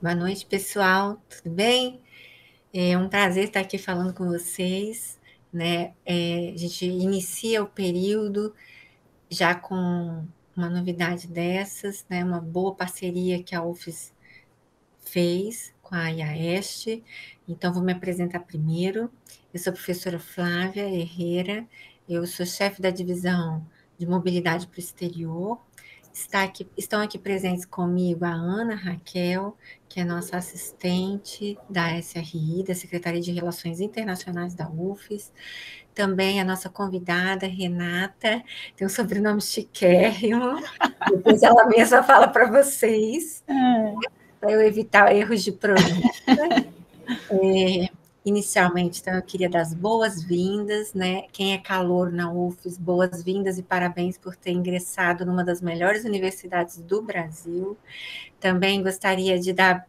Boa noite, pessoal. Tudo bem? É um prazer estar aqui falando com vocês, né? A gente inicia o período já com uma novidade dessas, né? Uma boa parceria que a UFES fez com a IAEST. Então, vou me apresentar primeiro. Eu sou a professora Flávia Herrera, eu sou chefe da divisão de mobilidade para o exterior. Estão aqui presentes comigo a Ana Raquel, que é nossa assistente da SRI, da Secretaria de Relações Internacionais da UFES. Também a nossa convidada, Renata, tem um sobrenome chiquérrimo, depois ela mesma fala para vocês, para eu evitar erros de pronúncia. Inicialmente, então, eu queria dar as boas-vindas, né? Quem é calouro na UFES, boas-vindas e parabéns por ter ingressado numa das melhores universidades do Brasil. Também gostaria de dar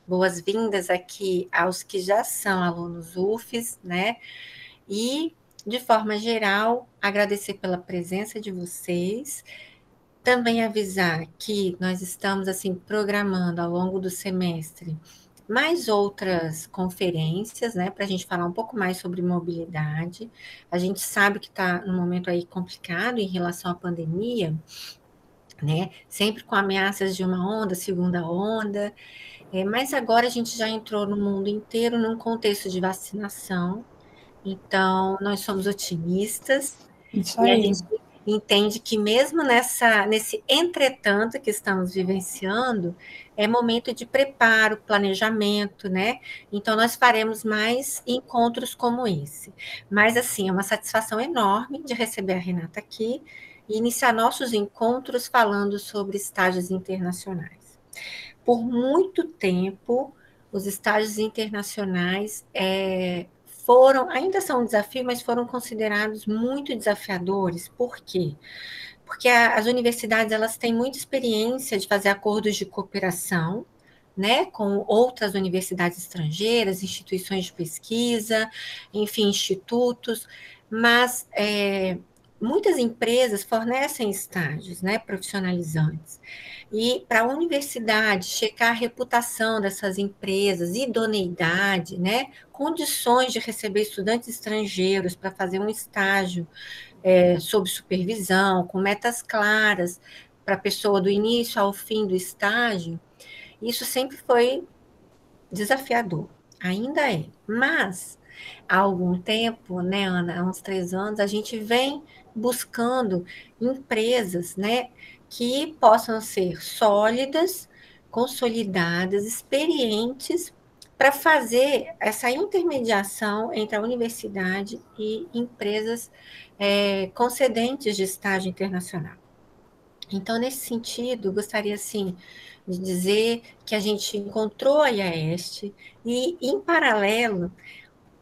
boas-vindas aqui aos que já são alunos UFES, né? E, de forma geral, agradecer pela presença de vocês. Também avisar que nós estamos, assim, programando ao longo do semestre mais outras conferências, né, para a gente falar um pouco mais sobre mobilidade. A gente sabe que está num momento aí complicado em relação à pandemia, né, sempre com ameaças de uma onda, segunda onda, mas agora a gente já entrou no mundo inteiro num contexto de vacinação, então nós somos otimistas, Isso e a aí. gente entende que mesmo nesse entretanto que estamos vivenciando, é momento de preparo, planejamento, né? Então, nós faremos mais encontros como esse. Mas, assim, é uma satisfação enorme de receber a Renata aqui e iniciar nossos encontros falando sobre estágios internacionais. Por muito tempo, os estágios internacionais ainda são um desafio, mas foram considerados muito desafiadores. Por quê? Porque as universidades elas têm muita experiência de fazer acordos de cooperação, né, com outras universidades estrangeiras, instituições de pesquisa, enfim, institutos, mas muitas empresas fornecem estágios, né, profissionalizantes. E para a universidade checar a reputação dessas empresas, idoneidade, né, condições de receber estudantes estrangeiros para fazer um estágio sob supervisão, com metas claras para a pessoa do início ao fim do estágio, isso sempre foi desafiador, ainda é. Mas, há algum tempo, né, Ana, há uns 3 anos, a gente vem buscando empresas, né, que possam ser sólidas, consolidadas, experientes, para fazer essa intermediação entre a universidade e empresas concedentes de estágio internacional. Então, nesse sentido, gostaria, assim, de dizer que a gente encontrou a IAEST e, em paralelo,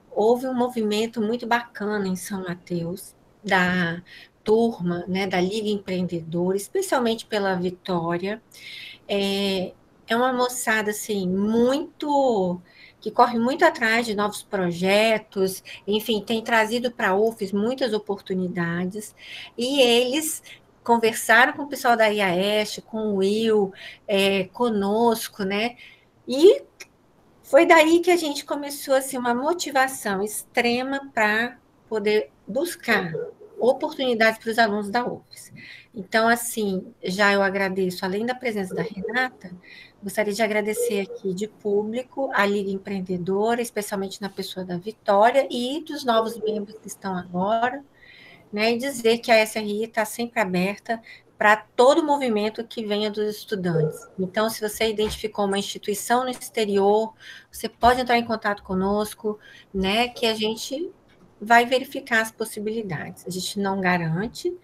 houve um movimento muito bacana em São Mateus, da turma, né, da Liga Empreendedora, especialmente pela Vitória. É uma moçada, assim, que corre muito atrás de novos projetos, enfim, tem trazido para a UFES muitas oportunidades, e eles conversaram com o pessoal da IAEST, com o Will, conosco, né? E foi daí que a gente começou assim, uma motivação extrema para poder buscar oportunidades para os alunos da UFES. Então, assim, já eu agradeço, além da presença da Renata, gostaria de agradecer aqui de público a Liga Empreendedora, especialmente na pessoa da Vitória e dos novos membros que estão agora, né, e dizer que a SRI está sempre aberta para todo movimento que venha dos estudantes. Então, se você identificou uma instituição no exterior, você pode entrar em contato conosco, né, que a gente vai verificar as possibilidades. A gente não garante,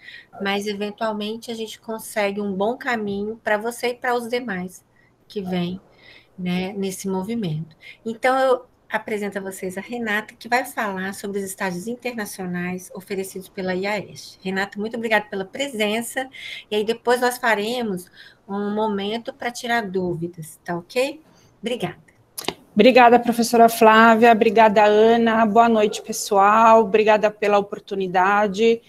mas eventualmente a gente consegue um bom caminho para você e para os demais que vêm, né, nesse movimento. Então, eu apresento a vocês a Renata, que vai falar sobre os estágios internacionais oferecidos pela IAEST. Renata, muito obrigada pela presença, e aí depois nós faremos um momento para tirar dúvidas, tá ok? Obrigada. Obrigada, professora Flávia, obrigada, Ana, boa noite, pessoal, obrigada pela oportunidade.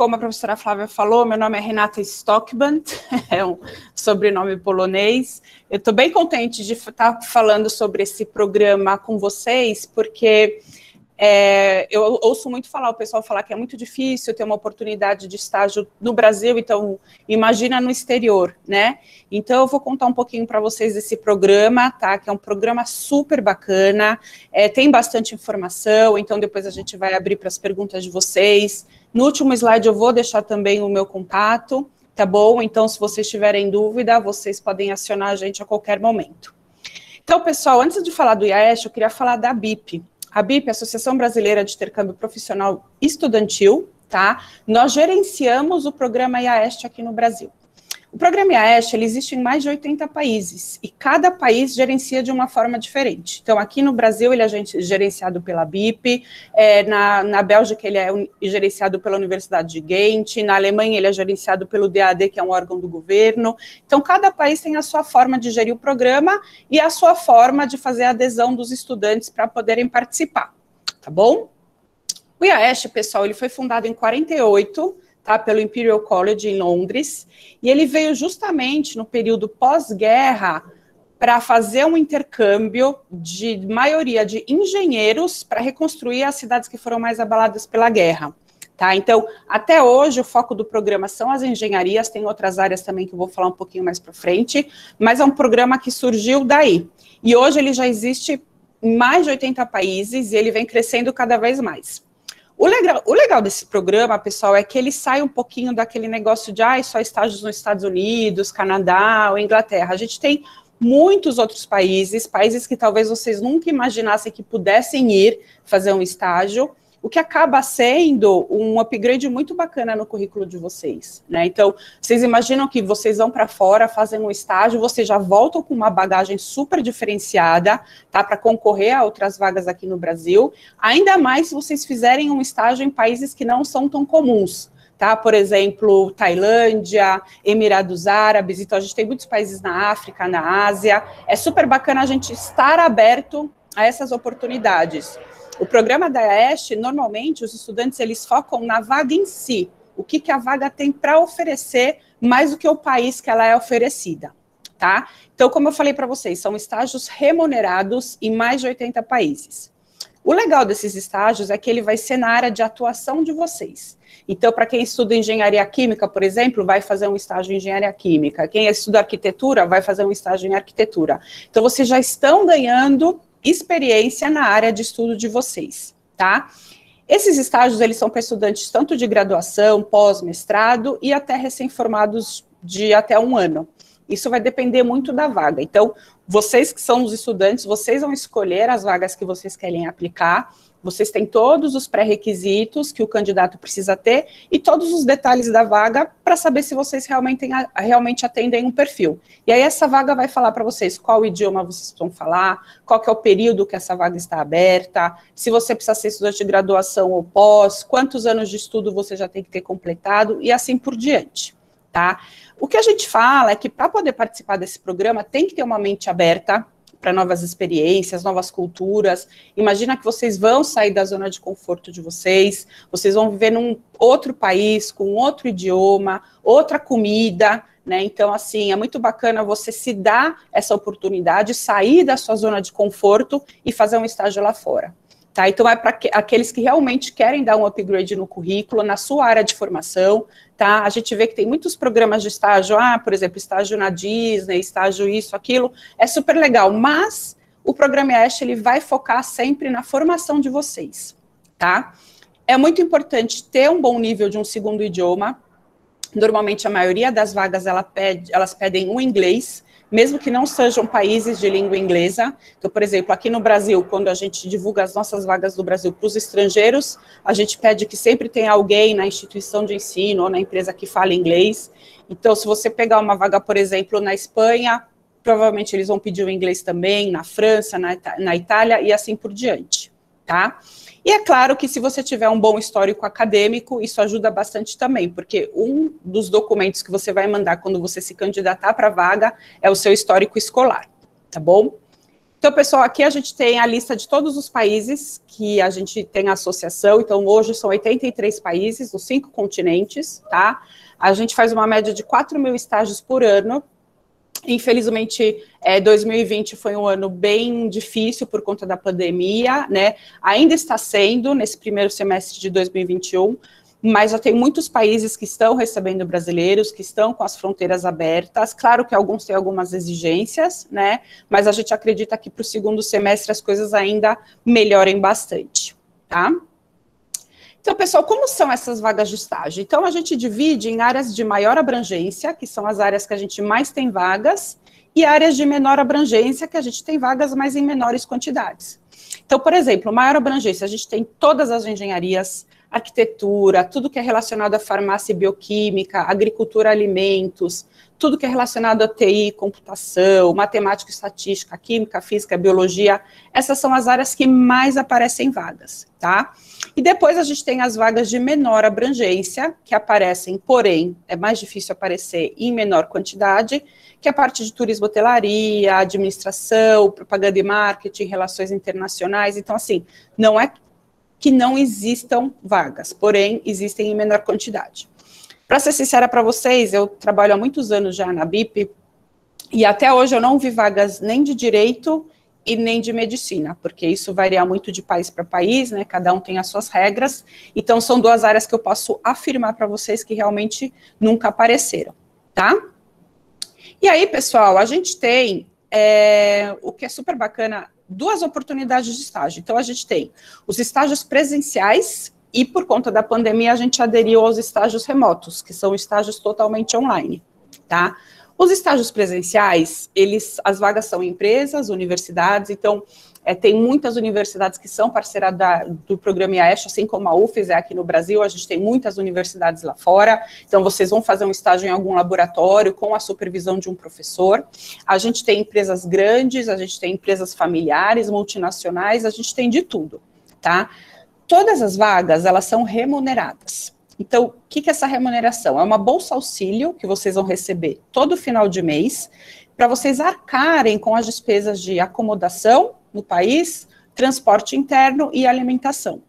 como a professora Flávia falou, meu nome é Renata Stockband, é um sobrenome polonês. Eu estou bem contente de estar falando sobre esse programa com vocês, porque eu ouço muito o pessoal falar que é muito difícil ter uma oportunidade de estágio no Brasil, então imagina no exterior, né? Então eu vou contar um pouquinho para vocês desse programa, tá? Que é um programa super bacana, tem bastante informação, então depois a gente vai abrir para as perguntas de vocês. No último slide eu vou deixar também o meu contato, tá bom? Então se vocês tiverem dúvida, vocês podem acionar a gente a qualquer momento. Então, pessoal, antes de falar do IAEST, eu queria falar da BIP. A BIP, a Associação Brasileira de Intercâmbio Profissional Estudantil, tá? Nós gerenciamos o programa IAEST aqui no Brasil. O programa IAEST, ele existe em mais de 80 países, e cada país gerencia de uma forma diferente. Então, aqui no Brasil, ele é gerenciado pela BIP, na Bélgica, ele é gerenciado pela Universidade de Ghent, na Alemanha, ele é gerenciado pelo DAAD, que é um órgão do governo. Então, cada país tem a sua forma de gerir o programa e a sua forma de fazer a adesão dos estudantes para poderem participar, tá bom? O IAEST, pessoal, ele foi fundado em 48, tá, pelo Imperial College em Londres, e ele veio justamente no período pós-guerra para fazer um intercâmbio de maioria de engenheiros para reconstruir as cidades que foram mais abaladas pela guerra. Tá? Então, até hoje, o foco do programa são as engenharias, tem outras áreas também que eu vou falar um pouquinho mais para frente, mas é um programa que surgiu daí. E hoje ele já existe em mais de 80 países e ele vem crescendo cada vez mais. O legal desse programa, pessoal, é que ele sai um pouquinho daquele negócio de só estágios nos Estados Unidos, Canadá ou Inglaterra. A gente tem muitos outros países que talvez vocês nunca imaginassem que pudessem ir fazer um estágio, o que acaba sendo um upgrade muito bacana no currículo de vocês, né? Então, vocês imaginam que vocês vão para fora, fazem um estágio, vocês já voltam com uma bagagem super diferenciada, tá? Para concorrer a outras vagas aqui no Brasil, ainda mais se vocês fizerem um estágio em países que não são tão comuns, tá? Por exemplo, Tailândia, Emirados Árabes, então a gente tem muitos países na África, na Ásia, é super bacana a gente estar aberto a essas oportunidades. O programa da IAEST, normalmente, os estudantes, eles focam na vaga em si, o que a vaga tem para oferecer, mais do que o país que ela é oferecida, tá? Então, como eu falei para vocês, são estágios remunerados em mais de 80 países. O legal desses estágios é que ele vai ser na área de atuação de vocês. Então, para quem estuda engenharia química, por exemplo, vai fazer um estágio em engenharia química. Quem estuda arquitetura, vai fazer um estágio em arquitetura. Então, vocês já estão ganhando experiência na área de estudo de vocês, tá? Esses estágios, eles são para estudantes tanto de graduação, pós-mestrado e até recém-formados de até 1 ano. Isso vai depender muito da vaga. Então, vocês que são os estudantes, vocês vão escolher as vagas que vocês querem aplicar, vocês têm todos os pré-requisitos que o candidato precisa ter e todos os detalhes da vaga para saber se vocês realmente atendem um perfil. E aí essa vaga vai falar para vocês qual idioma vocês vão falar, qual que é o período que essa vaga está aberta, se você precisa ser estudante de graduação ou pós, quantos anos de estudo você já tem que ter completado e assim por diante, tá? O que a gente fala é que para poder participar desse programa tem que ter uma mente aberta para novas experiências, novas culturas. Imagina que vocês vão sair da zona de conforto de vocês, vocês vão viver num outro país, com outro idioma, outra comida, né? Então, assim, é muito bacana você se dar essa oportunidade, sair da sua zona de conforto e fazer um estágio lá fora. Tá? Então, é para aqueles que realmente querem dar um upgrade no currículo, na sua área de formação, tá? A gente vê que tem muitos programas de estágio, por exemplo, estágio na Disney, estágio isso, aquilo, é super legal, mas o programa IAEST, ele vai focar sempre na formação de vocês, tá? É muito importante ter um bom nível de um segundo idioma. Normalmente, a maioria das vagas, elas pedem o inglês, mesmo que não sejam países de língua inglesa. Então, por exemplo, aqui no Brasil, quando a gente divulga as nossas vagas do Brasil para os estrangeiros, a gente pede que sempre tenha alguém na instituição de ensino ou na empresa que fale inglês. Então, se você pegar uma vaga, por exemplo, na Espanha, provavelmente eles vão pedir o inglês também, na França, na Itália e assim por diante, tá? E é claro que se você tiver um bom histórico acadêmico, isso ajuda bastante também, porque um dos documentos que você vai mandar quando você se candidatar para a vaga é o seu histórico escolar, tá bom? Então, pessoal, aqui a gente tem a lista de todos os países que a gente tem associação. Então, hoje são 83 países, nos 5 continentes, tá? A gente faz uma média de 4.000 estágios por ano. Infelizmente, 2020 foi um ano bem difícil por conta da pandemia, né? Ainda está sendo nesse primeiro semestre de 2021, mas já tem muitos países que estão recebendo brasileiros, que estão com as fronteiras abertas. Claro que alguns têm algumas exigências, né? Mas a gente acredita que para o segundo semestre as coisas ainda melhorem bastante, tá? Então, pessoal, como são essas vagas de estágio? Então, a gente divide em áreas de maior abrangência, que são as áreas que a gente mais tem vagas, e áreas de menor abrangência, que a gente tem vagas, mas em menores quantidades. Então, por exemplo, maior abrangência, a gente tem todas as engenharias, arquitetura, tudo que é relacionado à farmácia e bioquímica, agricultura, alimentos, tudo que é relacionado a TI, computação, matemática, estatística, química, física, biologia, essas são as áreas que mais aparecem vagas, tá? E depois a gente tem as vagas de menor abrangência, que aparecem, porém, é mais difícil aparecer em menor quantidade, que é a parte de turismo, hotelaria, administração, propaganda e marketing, relações internacionais. Então, assim, não é que não existam vagas, porém, existem em menor quantidade. Para ser sincera para vocês, eu trabalho há muitos anos já na BIP, e até hoje eu não vi vagas nem de direito e nem de medicina, porque isso varia muito de país para país, né? Cada um tem as suas regras. Então, são 2 áreas que eu posso afirmar para vocês que realmente nunca apareceram, tá? E aí, pessoal, a gente tem o que é super bacana, 2 oportunidades de estágio. Então, a gente tem os estágios presenciais e, por conta da pandemia, a gente aderiu aos estágios remotos, que são estágios totalmente online, tá? Os estágios presenciais, as vagas são em empresas, universidades, então tem muitas universidades que são parceiras do programa IAESH, assim como a UFES é aqui no Brasil, a gente tem muitas universidades lá fora, então vocês vão fazer um estágio em algum laboratório com a supervisão de um professor. A gente tem empresas grandes, a gente tem empresas familiares, multinacionais, a gente tem de tudo, tá? Todas as vagas, elas são remuneradas. Então, o que é essa remuneração? É uma bolsa auxílio que vocês vão receber todo final de mês, para vocês arcarem com as despesas de acomodação no país, transporte interno e alimentação,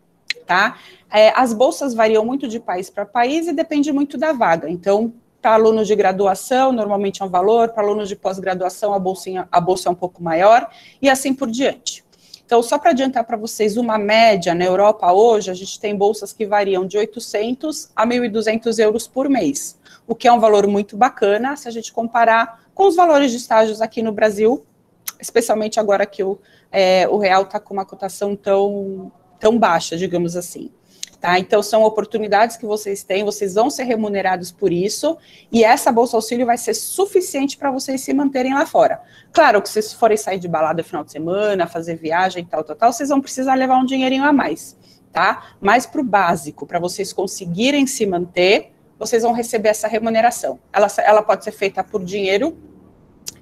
tá? As bolsas variam muito de país para país e depende muito da vaga. Então, para alunos de graduação, normalmente é um valor, para alunos de pós-graduação, a bolsa é um pouco maior, e assim por diante. Então, só para adiantar para vocês uma média, na Europa hoje, a gente tem bolsas que variam de 800 a 1.200 euros por mês, o que é um valor muito bacana se a gente comparar com os valores de estágios aqui no Brasil, especialmente agora que o real está com uma cotação tão baixa, digamos assim. Tá? Então, são oportunidades que vocês têm, vocês vão ser remunerados por isso, e essa bolsa auxílio vai ser suficiente para vocês se manterem lá fora. Claro que se vocês forem sair de balada no final de semana, fazer viagem, tal, vocês vão precisar levar um dinheirinho a mais, tá? Mas para o básico, para vocês conseguirem se manter, vocês vão receber essa remuneração. Ela pode ser feita por dinheiro,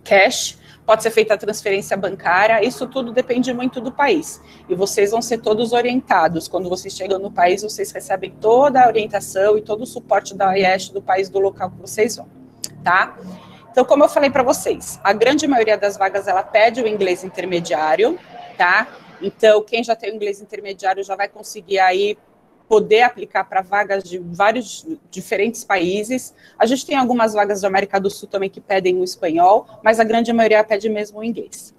cash, pode ser feita a transferência bancária, isso tudo depende muito do país. E vocês vão ser todos orientados. Quando vocês chegam no país, vocês recebem toda a orientação e todo o suporte da IESH do país, do local que vocês vão, tá? Então, como eu falei para vocês, a grande maioria das vagas, ela pede o inglês intermediário, tá? Então, quem já tem o inglês intermediário já vai conseguir aí poder aplicar para vagas de vários diferentes países. A gente tem algumas vagas da América do Sul também que pedem o espanhol, mas a grande maioria pede mesmo o inglês.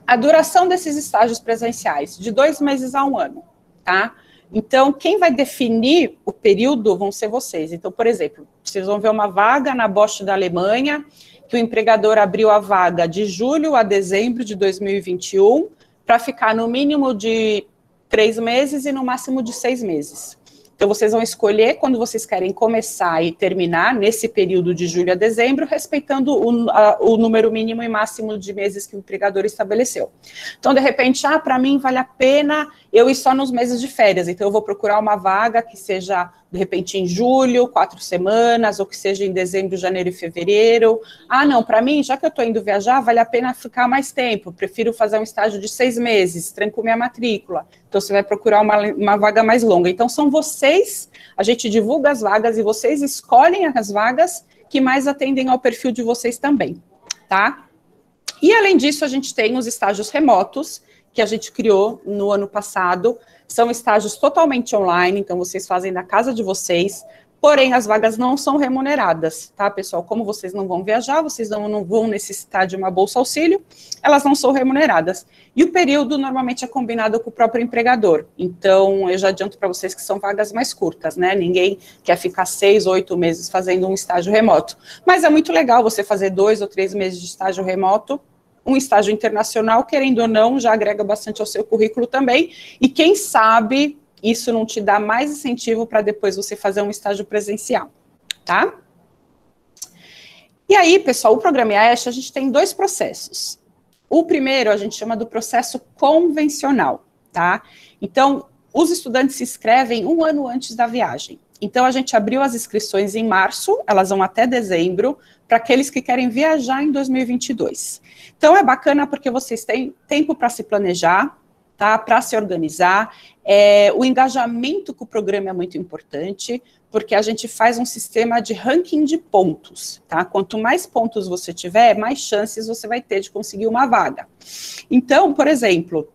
A duração desses estágios presenciais, de 2 meses a 1 ano, tá? Então, quem vai definir o período vão ser vocês. Então, por exemplo, vocês vão ver uma vaga na Bosch da Alemanha, que o empregador abriu a vaga de julho a dezembro de 2021, para ficar no mínimo de 3 meses e no máximo de 6 meses. Então, vocês vão escolher quando vocês querem começar e terminar nesse período de julho a dezembro, respeitando o número mínimo e máximo de meses que o empregador estabeleceu. Então, de repente, para mim vale a pena eu ir só nos meses de férias, então eu vou procurar uma vaga que seja, de repente, em julho, 4 semanas, ou que seja em dezembro, janeiro e fevereiro. Não, para mim, já que eu estou indo viajar, vale a pena ficar mais tempo, prefiro fazer um estágio de 6 meses, tranco minha matrícula. Então, você vai procurar uma vaga mais longa. Então, são vocês, a gente divulga as vagas e vocês escolhem as vagas que mais atendem ao perfil de vocês também, tá? E, além disso, a gente tem os estágios remotos, que a gente criou no ano passado. São estágios totalmente online, então vocês fazem da casa de vocês, porém as vagas não são remuneradas, tá, pessoal? Como vocês não vão viajar, vocês não vão necessitar de uma bolsa auxílio, elas não são remuneradas. E o período normalmente é combinado com o próprio empregador. Então, eu já adianto para vocês que são vagas mais curtas, né? Ninguém quer ficar 6, 8 meses fazendo um estágio remoto. Mas é muito legal você fazer 2 ou 3 meses de estágio remoto. Um estágio internacional, querendo ou não, já agrega bastante ao seu currículo também. E quem sabe isso não te dá mais incentivo para depois você fazer um estágio presencial, tá? E aí, pessoal, o programa IAESH, a gente tem 2 processos. O primeiro, a gente chama do processo convencional, tá? Então, os estudantes se inscrevem 1 ano antes da viagem. Então, a gente abriu as inscrições em março, elas vão até dezembro, para aqueles que querem viajar em 2022. Então, é bacana porque vocês têm tempo para se planejar, tá? Para se organizar. O engajamento com o programa é muito importante, porque a gente faz um sistema de ranking de pontos, tá? Quanto mais pontos você tiver, mais chances você vai ter de conseguir uma vaga. Então, por exemplo,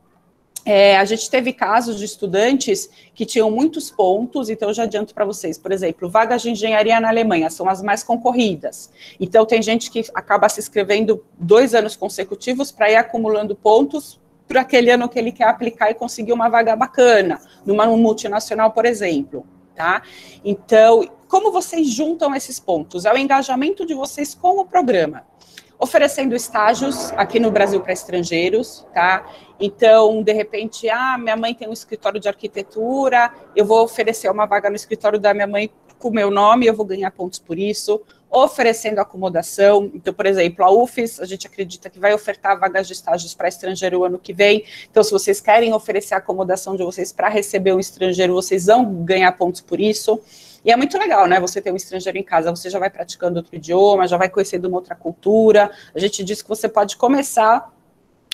a gente teve casos de estudantes que tinham muitos pontos, então eu já adianto para vocês, por exemplo, vagas de engenharia na Alemanha são as mais concorridas. Então, tem gente que acaba se inscrevendo 2 anos consecutivos para ir acumulando pontos para aquele ano que ele quer aplicar e conseguir uma vaga bacana, numa multinacional, por exemplo, tá? Então, como vocês juntam esses pontos? É o engajamento de vocês com o programa. Oferecendo estágios aqui no Brasil para estrangeiros, tá? Então, de repente, minha mãe tem um escritório de arquitetura, eu vou oferecer uma vaga no escritório da minha mãe com o meu nome, eu vou ganhar pontos por isso. Oferecendo acomodação, então, por exemplo, a UFES, a gente acredita que vai ofertar vagas de estágios para estrangeiro o ano que vem, então, se vocês querem oferecer a acomodação de vocês para receber um estrangeiro, vocês vão ganhar pontos por isso. E é muito legal, né, você ter um estrangeiro em casa, você já vai praticando outro idioma, já vai conhecendo uma outra cultura. A gente diz que você pode começar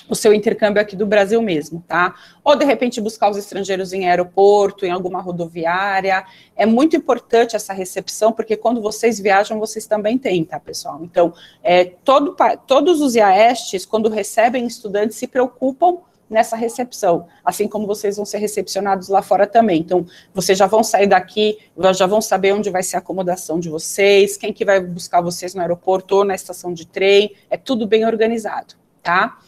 o seu intercâmbio aqui do Brasil mesmo, tá? Ou, de repente, buscar os estrangeiros em aeroporto, em alguma rodoviária. É muito importante essa recepção, porque quando vocês viajam, vocês também têm, tá, pessoal? Então, todos os IAESTs, quando recebem estudantes, se preocupam nessa recepção, assim como vocês vão ser recepcionados lá fora também. Então, vocês já vão sair daqui, já vão saber onde vai ser a acomodação de vocês, quem que vai buscar vocês no aeroporto ou na estação de trem, é tudo bem organizado, tá?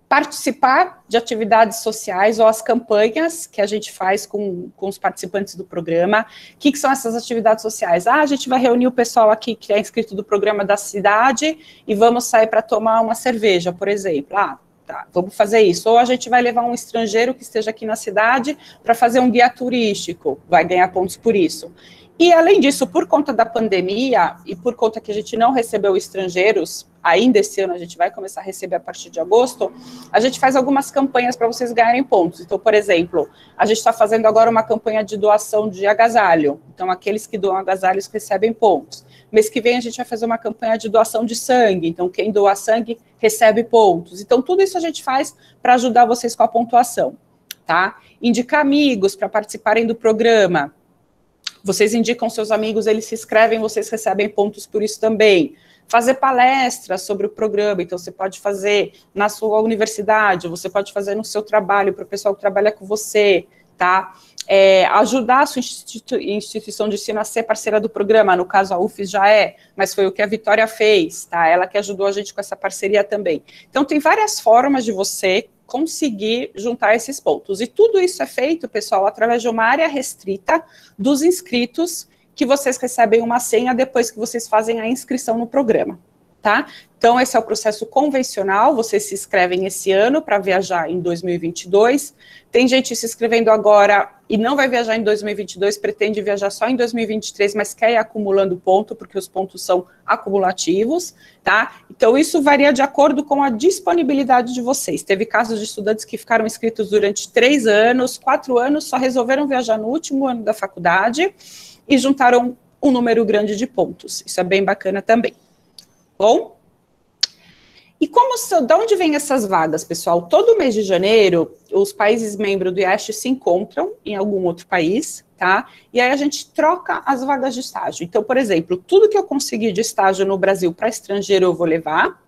Participar de atividades sociais ou as campanhas que a gente faz com os participantes do programa. O que são essas atividades sociais? A gente vai reunir o pessoal aqui que é inscrito do programa da cidade e vamos sair para tomar uma cerveja, por exemplo. Tá, vamos fazer isso. Ou a gente vai levar um estrangeiro que esteja aqui na cidade para fazer um guia turístico, vai ganhar pontos por isso. E, além disso, por conta da pandemia e por conta que a gente não recebeu estrangeiros, ainda esse ano a gente vai começar a receber a partir de agosto, a gente faz algumas campanhas para vocês ganharem pontos. Então, por exemplo, a gente está fazendo agora uma campanha de doação de agasalho. Então, aqueles que doam agasalhos recebem pontos. Mês que vem a gente vai fazer uma campanha de doação de sangue. Então, quem doa sangue recebe pontos. Então, tudo isso a gente faz para ajudar vocês com a pontuação, tá? Indicar amigos para participarem do programa. Vocês indicam seus amigos, eles se inscrevem, vocês recebem pontos por isso também. Fazer palestras sobre o programa, então você pode fazer na sua universidade, você pode fazer no seu trabalho, para o pessoal que trabalha com você, tá? Ajudar a sua instituição de ensino a ser parceira do programa, no caso a UFES já mas foi o que a Vitória fez, tá? Ela que ajudou a gente com essa parceria também. Então tem várias formas de você conseguir juntar esses pontos. E tudo isso é feito, pessoal, através de uma área restrita dos inscritos, que vocês recebem uma senha depois que vocês fazem a inscrição no programa, tá? Então, esse é o processo convencional, vocês se inscrevem esse ano para viajar em 2022. Tem gente se inscrevendo agora e não vai viajar em 2022, pretende viajar só em 2023, mas quer ir acumulando ponto, porque os pontos são acumulativos, tá? Então, isso varia de acordo com a disponibilidade de vocês. Teve casos de estudantes que ficaram inscritos durante 3 anos, 4 anos, só resolveram viajar no último ano da faculdade e juntaram um número grande de pontos. Isso é bem bacana também. Bom? E de onde vêm essas vagas, pessoal? Todo mês de janeiro, os países membros do IAESH se encontram em algum outro país, tá? E aí a gente troca as vagas de estágio. Então, por exemplo, tudo que eu conseguir de estágio no Brasil para estrangeiro eu vou levar.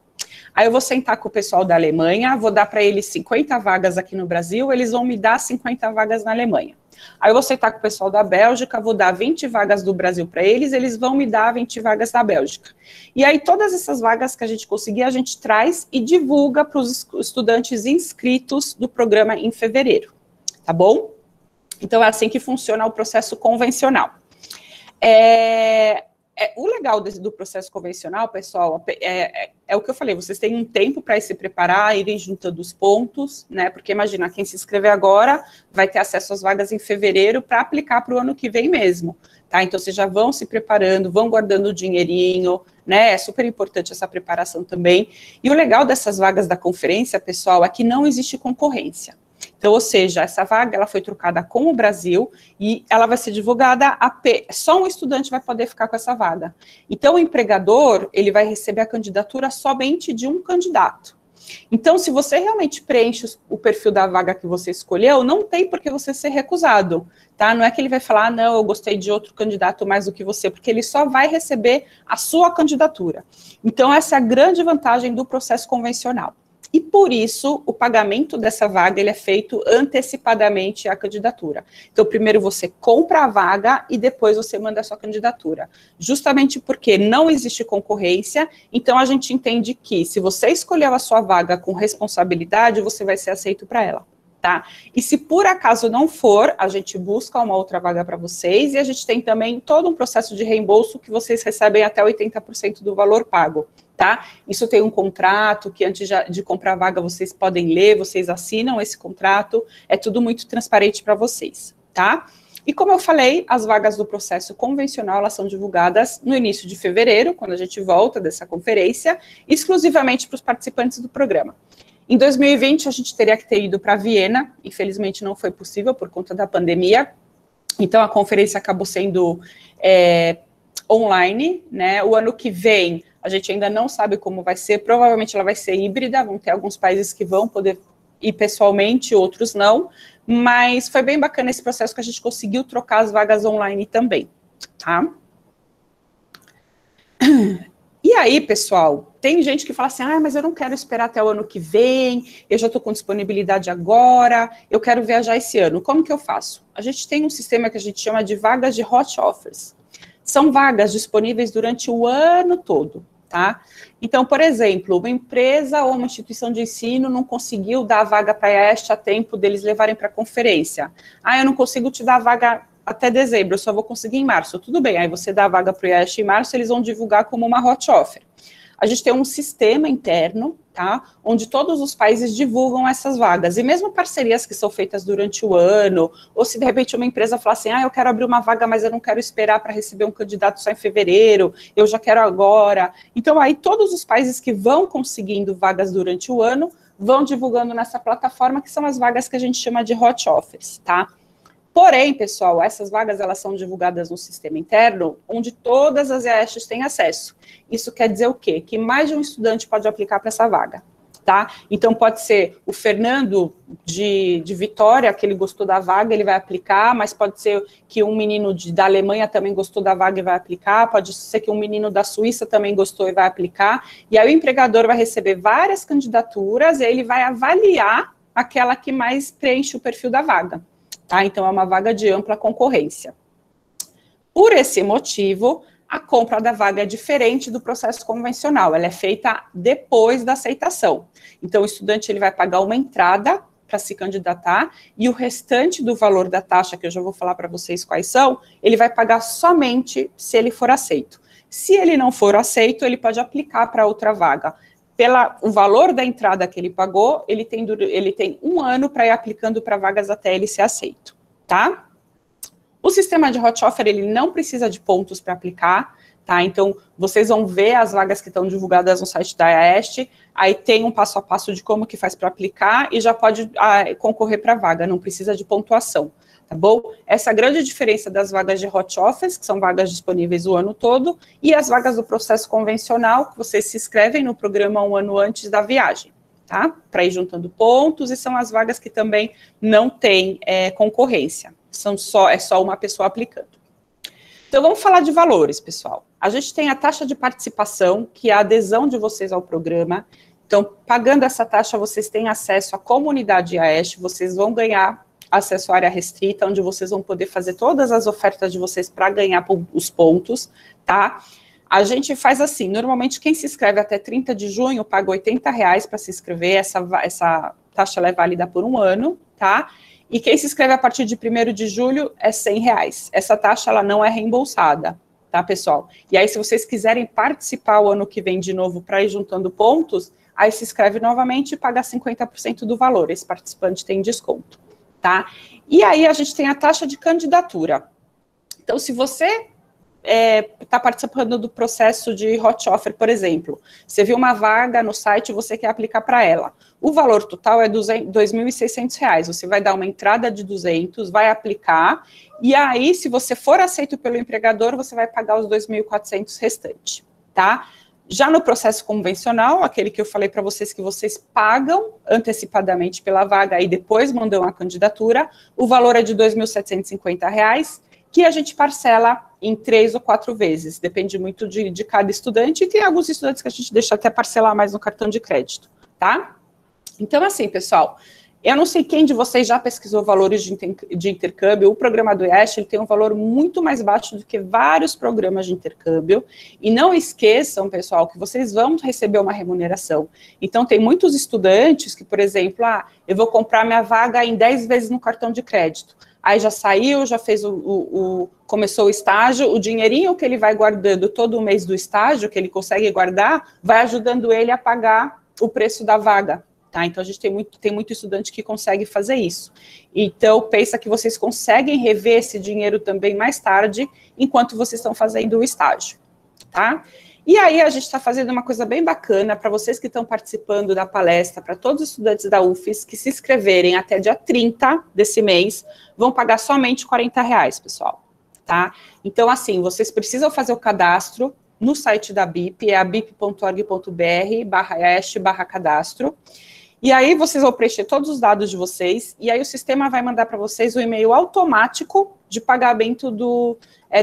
Aí eu vou sentar com o pessoal da Alemanha, vou dar para eles 50 vagas aqui no Brasil, eles vão me dar 50 vagas na Alemanha. Aí eu vou sentar com o pessoal da Bélgica, vou dar 20 vagas do Brasil para eles, eles vão me dar 20 vagas da Bélgica. E aí todas essas vagas que a gente conseguir, a gente traz e divulga para os estudantes inscritos do programa em fevereiro, tá bom? Então é assim que funciona o processo convencional. O legal do processo convencional, pessoal, é o que eu falei, vocês têm um tempo para se preparar, irem juntando os pontos, né? Porque imagina, quem se inscrever agora vai ter acesso às vagas em fevereiro para aplicar para o ano que vem mesmo, tá? Então vocês já vão se preparando, vão guardando o dinheirinho, né? É super importante essa preparação também. E o legal dessas vagas da conferência, pessoal, é que não existe concorrência. Então, ou seja, essa vaga ela foi trocada com o Brasil e ela vai ser divulgada só um estudante vai poder ficar com essa vaga. Então, o empregador, ele vai receber a candidatura somente de um candidato. Então, se você realmente preenche o perfil da vaga que você escolheu, não tem por que você ser recusado, tá? Não é que ele vai falar, não, eu gostei de outro candidato mais do que você, porque ele só vai receber a sua candidatura. Então, essa é a grande vantagem do processo convencional. E por isso, o pagamento dessa vaga ele é feito antecipadamente à candidatura. Então, primeiro você compra a vaga e depois você manda a sua candidatura. Justamente porque não existe concorrência, então a gente entende que se você escolheu a sua vaga com responsabilidade, você vai ser aceito para ela, tá? E se por acaso não for, a gente busca uma outra vaga para vocês e a gente tem também todo um processo de reembolso que vocês recebem até 80% do valor pago. Tá? Isso tem um contrato que antes de comprar a vaga vocês podem ler, vocês assinam esse contrato, é tudo muito transparente para vocês, tá? E como eu falei, as vagas do processo convencional, elas são divulgadas no início de fevereiro, quando a gente volta dessa conferência, exclusivamente para os participantes do programa. Em 2020, a gente teria que ter ido para Viena, infelizmente não foi possível por conta da pandemia, então a conferência acabou sendo online, né? O ano que vem, a gente ainda não sabe como vai ser, provavelmente ela vai ser híbrida, vão ter alguns países que vão poder ir pessoalmente, outros não, mas foi bem bacana esse processo que a gente conseguiu trocar as vagas online também, tá? E aí, pessoal, tem gente que fala assim, mas eu não quero esperar até o ano que vem, eu já estou com disponibilidade agora, eu quero viajar esse ano, como que eu faço? A gente tem um sistema que a gente chama de vagas de hot offers. São vagas disponíveis durante o ano todo, tá? Então, por exemplo, uma empresa ou uma instituição de ensino não conseguiu dar a vaga para a IAEST a tempo deles levarem para a conferência. Eu não consigo te dar a vaga até dezembro, eu só vou conseguir em março. Tudo bem, aí você dá a vaga para o IAEST em março, eles vão divulgar como uma hot offer. A gente tem um sistema interno, tá? Onde todos os países divulgam essas vagas. E mesmo parcerias que são feitas durante o ano, ou se de repente uma empresa fala assim, eu quero abrir uma vaga, mas eu não quero esperar para receber um candidato só em fevereiro, eu já quero agora. Então aí todos os países que vão conseguindo vagas durante o ano, vão divulgando nessa plataforma, que são as vagas que a gente chama de hot offers, tá? Porém, pessoal, essas vagas elas são divulgadas no sistema interno, onde todas as IAESTs têm acesso. Isso quer dizer o quê? Que mais de um estudante pode aplicar para essa vaga, tá? Então, pode ser o Fernando de Vitória, que ele gostou da vaga, ele vai aplicar, mas pode ser que um menino da Alemanha também gostou da vaga e vai aplicar, pode ser que um menino da Suíça também gostou e vai aplicar, e aí o empregador vai receber várias candidaturas e ele vai avaliar aquela que mais preenche o perfil da vaga. Tá? Então, é uma vaga de ampla concorrência. Por esse motivo, a compra da vaga é diferente do processo convencional, ela é feita depois da aceitação. Então, o estudante ele vai pagar uma entrada para se candidatar e o restante do valor da taxa, que eu já vou falar para vocês quais são, ele vai pagar somente se ele for aceito. Se ele não for aceito, ele pode aplicar para outra vaga. O valor da entrada que ele pagou, ele tem um ano para ir aplicando para vagas até ele ser aceito, tá? O sistema de hot offer, ele não precisa de pontos para aplicar, tá? Então, vocês vão ver as vagas que estão divulgadas no site da IAEST, aí tem um passo a passo de como que faz para aplicar e já pode concorrer para a vaga, não precisa de pontuação. Tá bom? Essa é a grande diferença das vagas de hot offers, que são vagas disponíveis o ano todo, e as vagas do processo convencional, que vocês se inscrevem no programa um ano antes da viagem, tá? Para ir juntando pontos, e são as vagas que também não têm concorrência, é só uma pessoa aplicando. Então, vamos falar de valores, pessoal. A gente tem a taxa de participação, que é a adesão de vocês ao programa, Então, pagando essa taxa, vocês têm acesso à comunidade AESH, vocês vão ganhar acesso à área restrita, onde vocês vão poder fazer todas as ofertas de vocês para ganhar os pontos, tá? A gente faz assim, normalmente quem se inscreve até 30 de junho paga R$80 para se inscrever, essa taxa ela é válida por 1 ano, tá? E quem se inscreve a partir de 1º de julho é R$100. Essa taxa ela não é reembolsada, tá, pessoal? E aí, se vocês quiserem participar o ano que vem de novo para ir juntando pontos, aí se inscreve novamente e paga 50% do valor. Esse participante tem desconto, tá? E aí a gente tem a taxa de candidatura. Então, se você está participando do processo de hot offer, por exemplo, você viu uma vaga no site e você quer aplicar para ela. O valor total é R$2.600. Você vai dar uma entrada de 200, vai aplicar, e aí, se você for aceito pelo empregador, você vai pagar os 2.400 restantes, tá? Já no processo convencional, aquele que eu falei para vocês que vocês pagam antecipadamente pela vaga e depois mandam a candidatura, o valor é de R$2.750, que a gente parcela em 3 ou 4 vezes, depende muito de cada estudante, e tem alguns estudantes que a gente deixa até parcelar mais no cartão de crédito, tá? Então, assim, pessoal, eu não sei quem de vocês já pesquisou valores de intercâmbio. O programa do IESH, ele tem um valor muito mais baixo do que vários programas de intercâmbio, e não esqueçam, pessoal, que vocês vão receber uma remuneração. Então, tem muitos estudantes que, por exemplo, eu vou comprar minha vaga em 10 vezes no cartão de crédito. Aí já saiu, já fez começou o estágio, o dinheirinho que ele vai guardando todo o mês do estágio, que ele consegue guardar, vai ajudando ele a pagar o preço da vaga, tá? Então, a gente tem muito estudante que consegue fazer isso. Então, pensa que vocês conseguem rever esse dinheiro também mais tarde, enquanto vocês estão fazendo o estágio, tá? E aí, a gente está fazendo uma coisa bem bacana para vocês que estão participando da palestra, para todos os estudantes da UFES que se inscreverem até dia 30 desse mês, vão pagar somente R$40, pessoal, tá? Então, assim, vocês precisam fazer o cadastro no site da BIP, é a bip.org.br/ESH/cadastro, e aí vocês vão preencher todos os dados de vocês, e aí o sistema vai mandar para vocês um e-mail automático de pagamento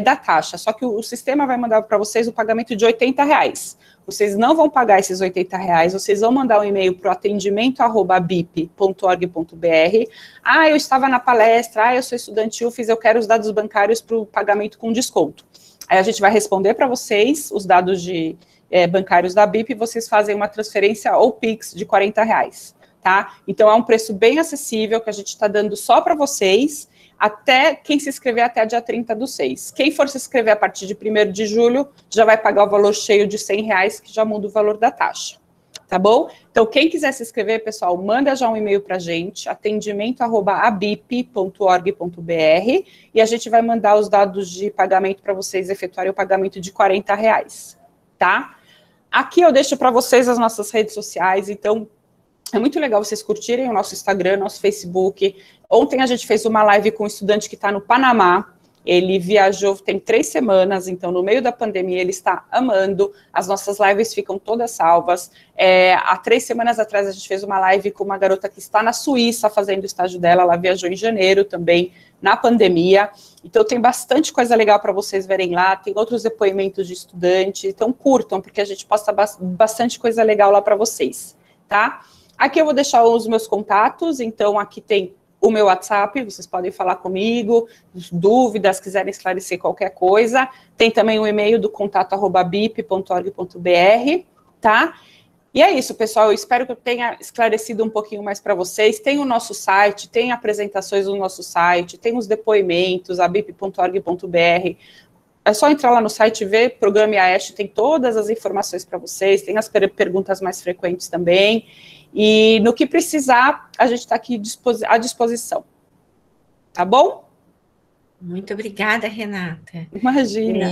da taxa, só que o sistema vai mandar para vocês o pagamento de R$80. Vocês não vão pagar esses R$80, vocês vão mandar um e-mail para o atendimento@bip.org.br. Eu estava na palestra, eu sou estudante UFES, eu quero os dados bancários para o pagamento com desconto. Aí a gente vai responder para vocês os dados bancários da BIP, e vocês fazem uma transferência ou Pix de R$40, tá? Então, é um preço bem acessível que a gente está dando só para vocês, até quem se inscrever até dia 30/6. Quem for se inscrever a partir de 1º de julho, já vai pagar o valor cheio de R$100, que já muda o valor da taxa, tá bom? Então, quem quiser se inscrever, pessoal, manda já um e-mail para a gente, atendimento@abip.org.br, e a gente vai mandar os dados de pagamento para vocês efetuarem o pagamento de R$40, tá? Aqui eu deixo para vocês as nossas redes sociais, então é muito legal vocês curtirem o nosso Instagram, nosso Facebook. Ontem a gente fez uma live com um estudante que está no Panamá. Ele viajou tem 3 semanas, então no meio da pandemia ele está amando. As nossas lives ficam todas salvas. Há 3 semanas atrás a gente fez uma live com uma garota que está na Suíça fazendo o estágio dela. Ela viajou em janeiro também, na pandemia. Então tem bastante coisa legal para vocês verem lá. Tem outros depoimentos de estudantes. Então curtam, porque a gente posta bastante coisa legal lá para vocês, tá? Aqui eu vou deixar os meus contatos. Então aqui tem o meu WhatsApp, vocês podem falar comigo, dúvidas, quiserem esclarecer qualquer coisa. Tem também o e-mail do contato@bip.org.br, tá? E é isso, pessoal, eu espero que eu tenha esclarecido um pouquinho mais para vocês. Tem o nosso site, tem apresentações no nosso site, tem os depoimentos, a bip.org.br. É só entrar lá no site e ver, Programa IAESH, tem todas as informações para vocês, tem as perguntas mais frequentes também. E no que precisar, a gente está aqui à disposição. Tá bom? Muito obrigada, Renata. Imagina.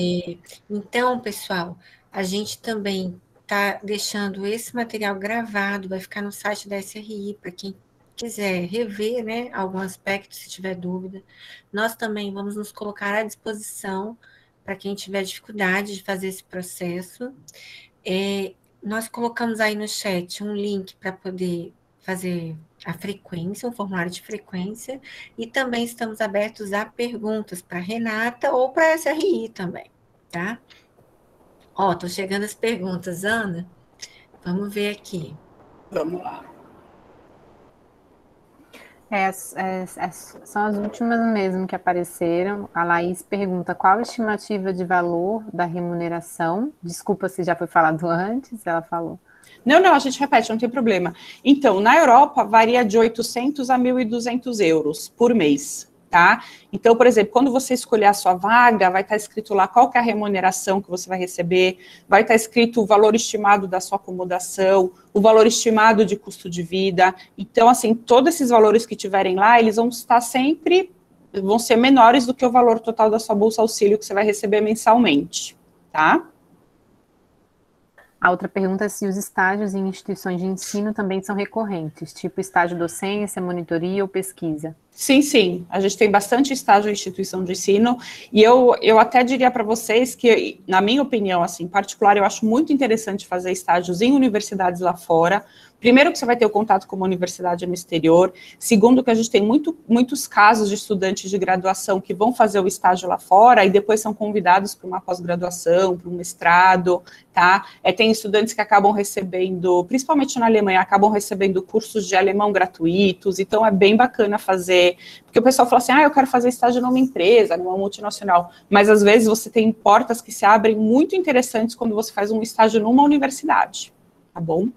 Então, pessoal, a gente também está deixando esse material gravado, vai ficar no site da SRI, para quem quiser rever, né, algum aspecto, se tiver dúvida. Nós também vamos nos colocar à disposição para quem tiver dificuldade de fazer esse processo. Nós colocamos aí no chat um link para poder fazer a frequência, um formulário de frequência, e também estamos abertos a perguntas para a Renata ou para a SRI também, tá? Estão chegando as perguntas, Ana. Vamos ver aqui. Vamos lá. São as últimas mesmo que apareceram. A Laís pergunta qual a estimativa de valor da remuneração. Desculpa se já foi falado antes, ela falou. Não, a gente repete, não tem problema. Então, na Europa, varia de 800 a 1.200 euros por mês, tá? Então, por exemplo, quando você escolher a sua vaga, vai estar escrito lá qual que é a remuneração que você vai receber, vai estar escrito o valor estimado da sua acomodação, o valor estimado de custo de vida. Então, assim, todos esses valores que tiverem lá, eles vão estar sempre, vão ser menores do que o valor total da sua bolsa auxílio que você vai receber mensalmente, tá? A outra pergunta é se os estágios em instituições de ensino também são recorrentes, tipo estágio docência, monitoria ou pesquisa. Sim. A gente tem bastante estágio em instituição de ensino, e eu até diria para vocês que, na minha opinião, assim, em particular, eu acho muito interessante fazer estágios em universidades lá fora. Primeiro, que você vai ter o contato com uma universidade no exterior. Segundo, que a gente tem muitos casos de estudantes de graduação que vão fazer o estágio lá fora e depois são convidados para uma pós-graduação, para um mestrado, tá? Tem estudantes que acabam recebendo, principalmente na Alemanha, acabam recebendo cursos de alemão gratuitos, então é bem bacana fazer, porque o pessoal fala assim, eu quero fazer estágio numa empresa, numa multinacional, mas às vezes você tem portas que se abrem muito interessantes quando você faz um estágio numa universidade, tá bom?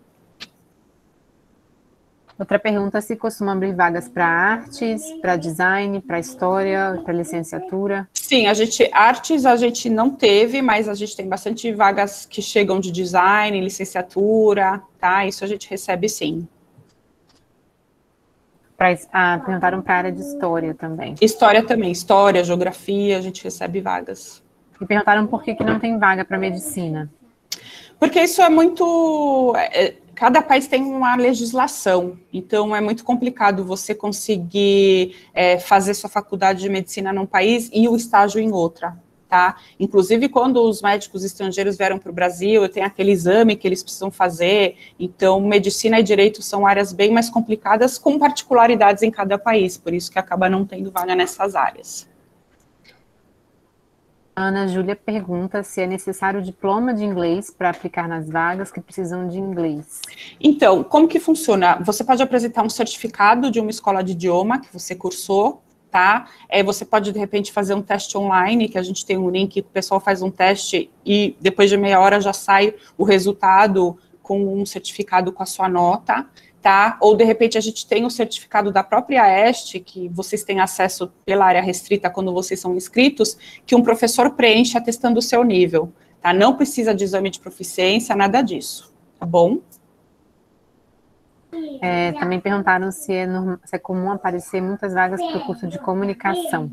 Outra pergunta, se costuma abrir vagas para artes, para design, para história, para licenciatura? Sim, artes a gente não teve, mas a gente tem bastante vagas que chegam de design, licenciatura, tá? Isso a gente recebe sim. Perguntaram para a área de história também. História também, história, geografia, a gente recebe vagas. E perguntaram por que não tem vaga para medicina. Porque isso é muito... cada país tem uma legislação, então é muito complicado você conseguir fazer sua faculdade de medicina num país e o estágio em outra, tá? Inclusive, quando os médicos estrangeiros vieram para o Brasil, tem aquele exame que eles precisam fazer, então medicina e direito são áreas bem mais complicadas, com particularidades em cada país, por isso que acaba não tendo vaga nessas áreas. Ana Júlia pergunta se é necessário diploma de inglês para aplicar nas vagas que precisam de inglês. Então, como que funciona? Você pode apresentar um certificado de uma escola de idioma que você cursou, tá? Você pode, de repente, fazer um teste online, que a gente tem um link, que o pessoal faz um teste e depois de meia hora já sai o resultado com um certificado com a sua nota, tá? Ou, de repente, a gente tem o certificado da própria EST, que vocês têm acesso pela área restrita quando vocês são inscritos, que um professor preenche atestando o seu nível, tá? Não precisa de exame de proficiência, nada disso, tá bom? Também perguntaram se é comum aparecer muitas vagas para o curso de comunicação.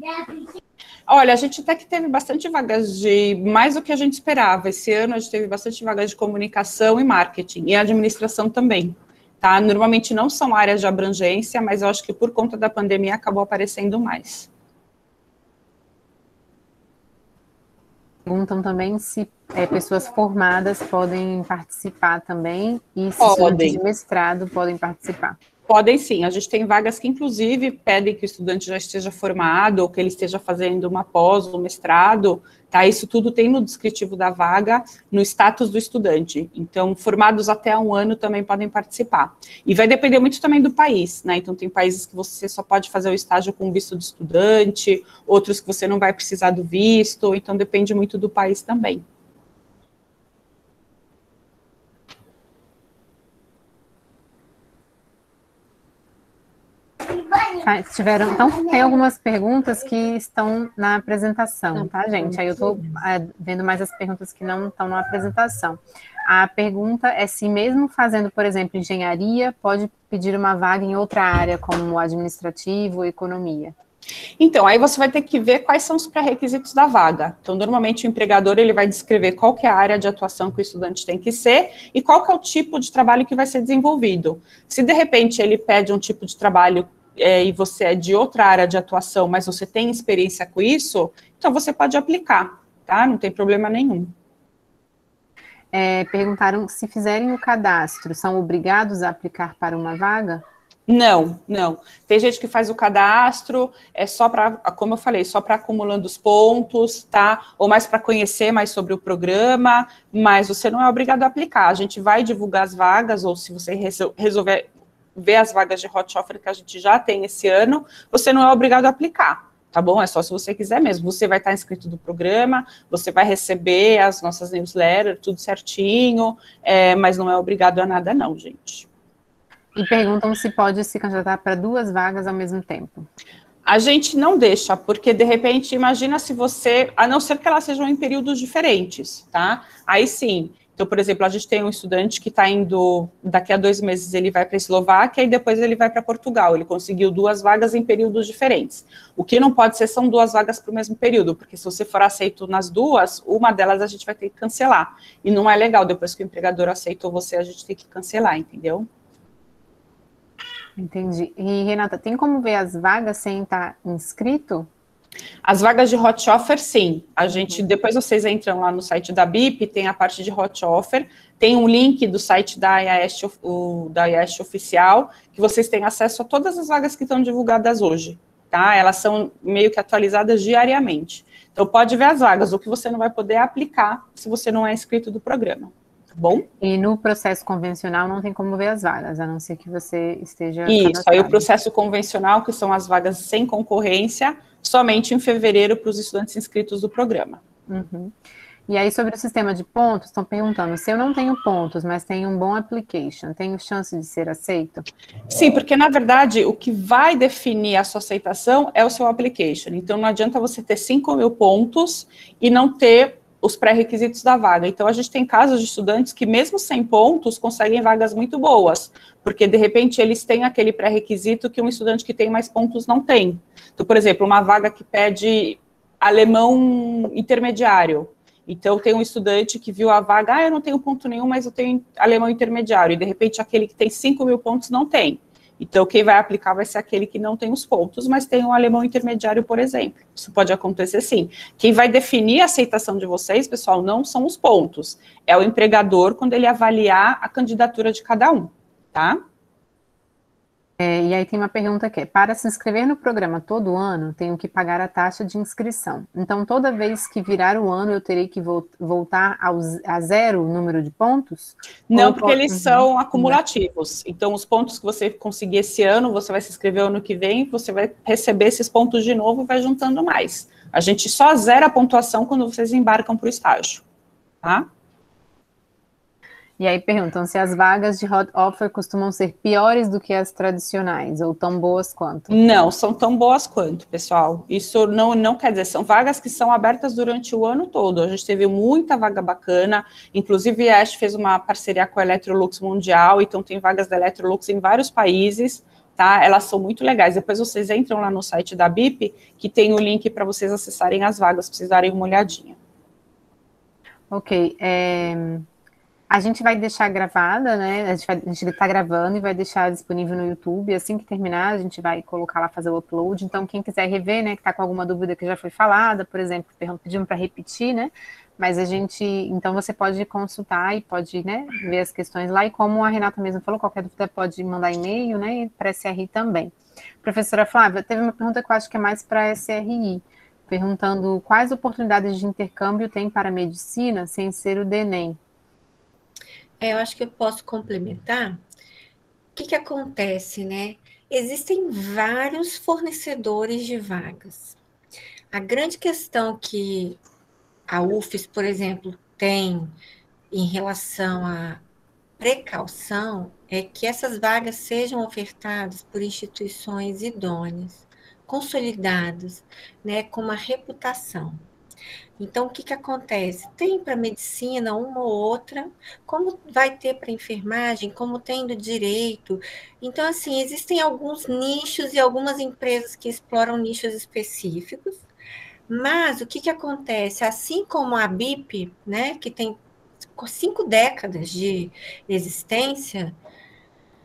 Olha, a gente até que teve bastante vagas de mais do que a gente esperava. Esse ano a gente teve bastante vagas de comunicação e marketing, e administração também. Tá? Normalmente não são áreas de abrangência, mas eu acho que por conta da pandemia acabou aparecendo mais. Perguntam também se pessoas formadas podem participar também e se estudantes de mestrado podem participar. Podem sim, a gente tem vagas que inclusive pedem que o estudante já esteja formado ou que ele esteja fazendo uma pós, um mestrado, tá? Isso tudo tem no descritivo da vaga, no status do estudante. Então, formados até 1 ano também podem participar. E vai depender muito também do país, né? Então, tem países que você só pode fazer o estágio com visto de estudante, outros que você não vai precisar do visto, então depende muito do país também. Então, tem algumas perguntas que estão na apresentação, tá, gente? Aí eu estou vendo mais as perguntas que não estão na apresentação. A pergunta é se mesmo fazendo, por exemplo, engenharia, pode pedir uma vaga em outra área, como administrativo ou economia. Então, aí você vai ter que ver quais são os pré-requisitos da vaga. Então, normalmente o empregador ele vai descrever qual que é a área de atuação que o estudante tem que ser e qual que é o tipo de trabalho que vai ser desenvolvido. Se, de repente, ele pede um tipo de trabalho e você é de outra área de atuação, mas você tem experiência com isso, então você pode aplicar, tá? Não tem problema nenhum. Perguntaram se fizerem o cadastro, são obrigados a aplicar para uma vaga? Não, não. Tem gente que faz o cadastro, é só para, como eu falei, só para acumulando os pontos, tá? Ou mais para conhecer mais sobre o programa, mas você não é obrigado a aplicar. A gente vai divulgar as vagas, ou se você resolver ver as vagas de Hot Offer que a gente já tem esse ano, você não é obrigado a aplicar, tá bom? É só se você quiser mesmo. Você vai estar inscrito no programa, você vai receber as nossas newsletters, tudo certinho, mas não é obrigado a nada não, gente. E perguntam se pode se candidatar para 2 vagas ao mesmo tempo. A gente não deixa, porque de repente, imagina se você, a não ser que elas sejam em períodos diferentes, tá? Aí sim. Então, por exemplo, a gente tem um estudante que está indo, daqui a 2 meses ele vai para a Eslováquia e depois ele vai para Portugal. Ele conseguiu 2 vagas em períodos diferentes. O que não pode ser são 2 vagas para o mesmo período, porque se você for aceito nas 2, uma delas a gente vai ter que cancelar. E não é legal, depois que o empregador aceitou você, a gente tem que cancelar, entendeu? Entendi. E, Renata, tem como ver as vagas sem estar inscrito? As vagas de Hot Offer, sim. A gente, depois vocês entram lá no site da BIP, tem a parte de Hot Offer, tem um link do site da IAEST oficial, que vocês têm acesso a todas as vagas que estão divulgadas hoje, tá? Elas são meio que atualizadas diariamente. Então, pode ver as vagas, o que você não vai poder aplicar se você não é inscrito do programa. Bom? E no processo convencional não tem como ver as vagas, a não ser que você esteja Isso, cadastrado. aí o processo convencional, que são as vagas sem concorrência, somente em fevereiro para os estudantes inscritos do programa. Uhum. E aí, sobre o sistema de pontos, estão perguntando, se eu não tenho pontos, mas tenho um bom application, tenho chance de ser aceito? Sim, porque, na verdade, o que vai definir a sua aceitação é o seu application. Então, não adianta você ter 5.000 pontos e não ter os pré-requisitos da vaga. Então, a gente tem casos de estudantes que, mesmo sem pontos, conseguem vagas muito boas, porque, de repente, eles têm aquele pré-requisito que um estudante que tem mais pontos não tem. Então, por exemplo, uma vaga que pede alemão intermediário. Então, tem um estudante que viu a vaga, eu não tenho ponto nenhum, mas eu tenho alemão intermediário, e, de repente, aquele que tem 5.000 pontos não tem. Então, quem vai aplicar vai ser aquele que não tem os pontos, mas tem um alemão intermediário, por exemplo. Isso pode acontecer, sim. Quem vai definir a aceitação de vocês, pessoal, não são os pontos. É o empregador quando ele avaliar a candidatura de cada um, tá? E aí tem uma pergunta que é, para se inscrever no programa todo ano, tenho que pagar a taxa de inscrição. Então, toda vez que virar o ano, eu terei que voltar a 0 o número de pontos? Não, porque eles são acumulativos. Então, os pontos que você conseguir esse ano, você vai se inscrever ano que vem, você vai receber esses pontos de novo e vai juntando mais. A gente só zera a pontuação quando vocês embarcam para o estágio, tá? E aí perguntam se as vagas de Hot Offer costumam ser piores do que as tradicionais, ou tão boas quanto? Não, são tão boas quanto, pessoal. Isso não quer dizer, são vagas que são abertas durante o ano todo. A gente teve muita vaga bacana, inclusive a Ash fez uma parceria com a Electrolux Mundial, então tem vagas da Electrolux em vários países, tá? Elas são muito legais. Depois vocês entram lá no site da BIP, que tem o link para vocês acessarem as vagas, para vocês darem uma olhadinha. Ok, a gente vai deixar gravada, né? A gente está gravando e vai deixar disponível no YouTube. Assim que terminar, a gente vai colocar lá, fazer o upload. Então, quem quiser rever, né, que está com alguma dúvida que já foi falada, por exemplo, pedimos para repetir, né? Mas então você pode consultar e pode, né, ver as questões lá. E como a Renata mesmo falou, qualquer dúvida pode mandar e-mail, né? E para a SRI também. Professora Flávia, teve uma pergunta que eu acho que é mais para a SRI, perguntando quais oportunidades de intercâmbio tem para a medicina sem ser o DENEM. Eu acho que eu posso complementar. O que acontece, né? Existem vários fornecedores de vagas. A grande questão que a UFES, por exemplo, tem em relação à precaução é que essas vagas sejam ofertadas por instituições idôneas, consolidadas, né, com uma reputação. Então, o que acontece? Tem para medicina uma ou outra, como vai ter para enfermagem, como tem do direito. Então, assim, existem alguns nichos e algumas empresas que exploram nichos específicos, mas o que acontece? Assim como a BIP, né, que tem 5 décadas de existência,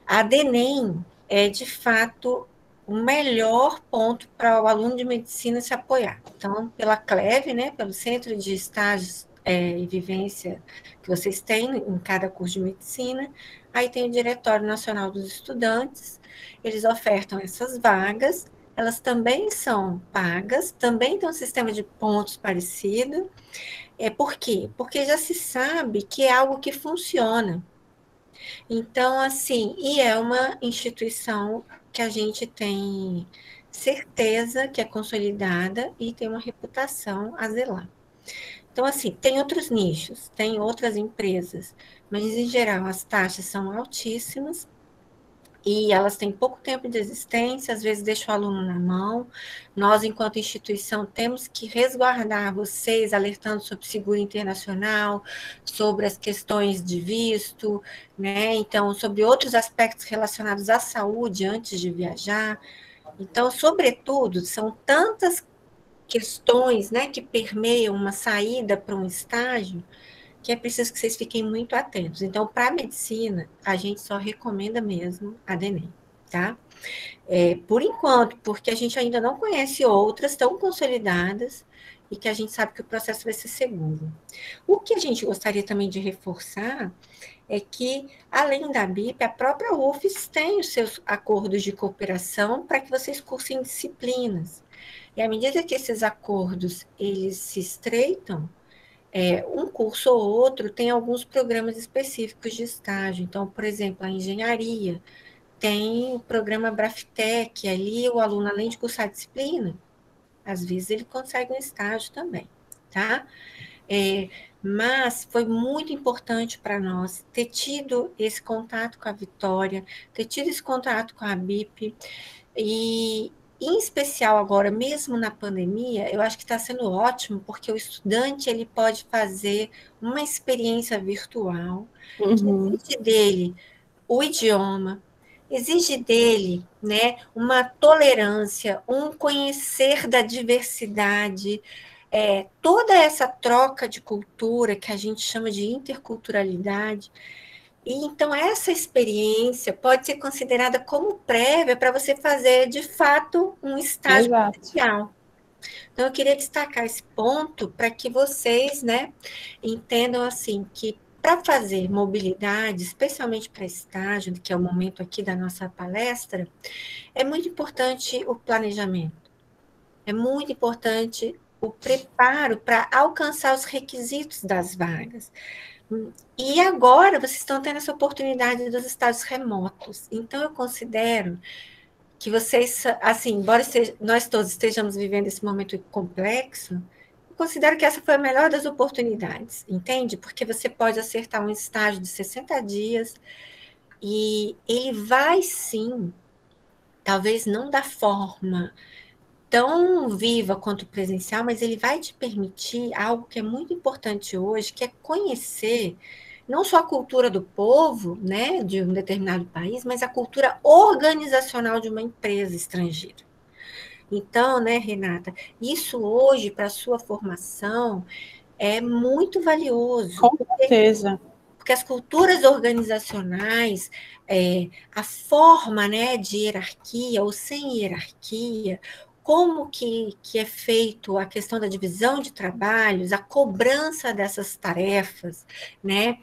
a DENEM é, de fato, o melhor ponto para o aluno de medicina se apoiar. Então, pela CLEV, né, pelo Centro de Estágios e vivência que vocês têm em cada curso de medicina. Aí tem o Diretório Nacional dos Estudantes, eles ofertam essas vagas, elas também são pagas, também tem um sistema de pontos parecido. Por quê? Porque já se sabe que é algo que funciona. Então, assim, e é uma instituição que a gente tem certeza que é consolidada e tem uma reputação a zelar. Então, assim, tem outros nichos, tem outras empresas, mas, em geral, as taxas são altíssimas e elas têm pouco tempo de existência, às vezes deixam o aluno na mão. Nós, enquanto instituição, temos que resguardar vocês, alertando sobre seguro internacional, sobre as questões de visto, né? Então, sobre outros aspectos relacionados à saúde antes de viajar. Então, sobretudo, são tantas questões, né, que permeiam uma saída para um estágio, que é preciso que vocês fiquem muito atentos. Então, para a medicina, a gente só recomenda mesmo a DENEM, tá? Por enquanto, porque a gente ainda não conhece outras tão consolidadas e que a gente sabe que o processo vai ser seguro. O que a gente gostaria também de reforçar é que, além da BIP, a própria UFES tem os seus acordos de cooperação para que vocês cursem disciplinas. E à medida que esses acordos eles se estreitam, um curso ou outro tem alguns programas específicos de estágio. Então, por exemplo, a engenharia tem o programa Braftec, ali o aluno, além de cursar a disciplina, às vezes ele consegue um estágio também, tá? Mas foi muito importante para nós ter tido esse contato com a Vitória, ter tido esse contato com a BIP, e em especial agora, mesmo na pandemia, eu acho que está sendo ótimo, porque o estudante ele pode fazer uma experiência virtual, que exige dele o idioma, exige dele, né, uma tolerância, um conhecer da diversidade, toda essa troca de cultura que a gente chama de interculturalidade. E então essa experiência pode ser considerada como prévia para você fazer de fato um estágio especial. Então eu queria destacar esse ponto para que vocês, né, entendam assim que para fazer mobilidade, especialmente para estágio, que é o momento aqui da nossa palestra, é muito importante o planejamento. É muito importante o preparo para alcançar os requisitos das vagas. E agora vocês estão tendo essa oportunidade dos estágios remotos. Então, eu considero que vocês, assim, embora nós todos estejamos vivendo esse momento complexo, eu considero que essa foi a melhor das oportunidades, entende? Porque você pode acertar um estágio de 60 dias e ele vai, sim, talvez não da forma tão viva quanto presencial, mas ele vai te permitir algo que é muito importante hoje, que é conhecer não só a cultura do povo, né, de um determinado país, mas a cultura organizacional de uma empresa estrangeira. Então, né, Renata, isso hoje, para a sua formação, é muito valioso. Com certeza. Porque as culturas organizacionais, a forma, né, de hierarquia ou sem hierarquia, como que é feito a questão da divisão de trabalhos, a cobrança dessas tarefas, né,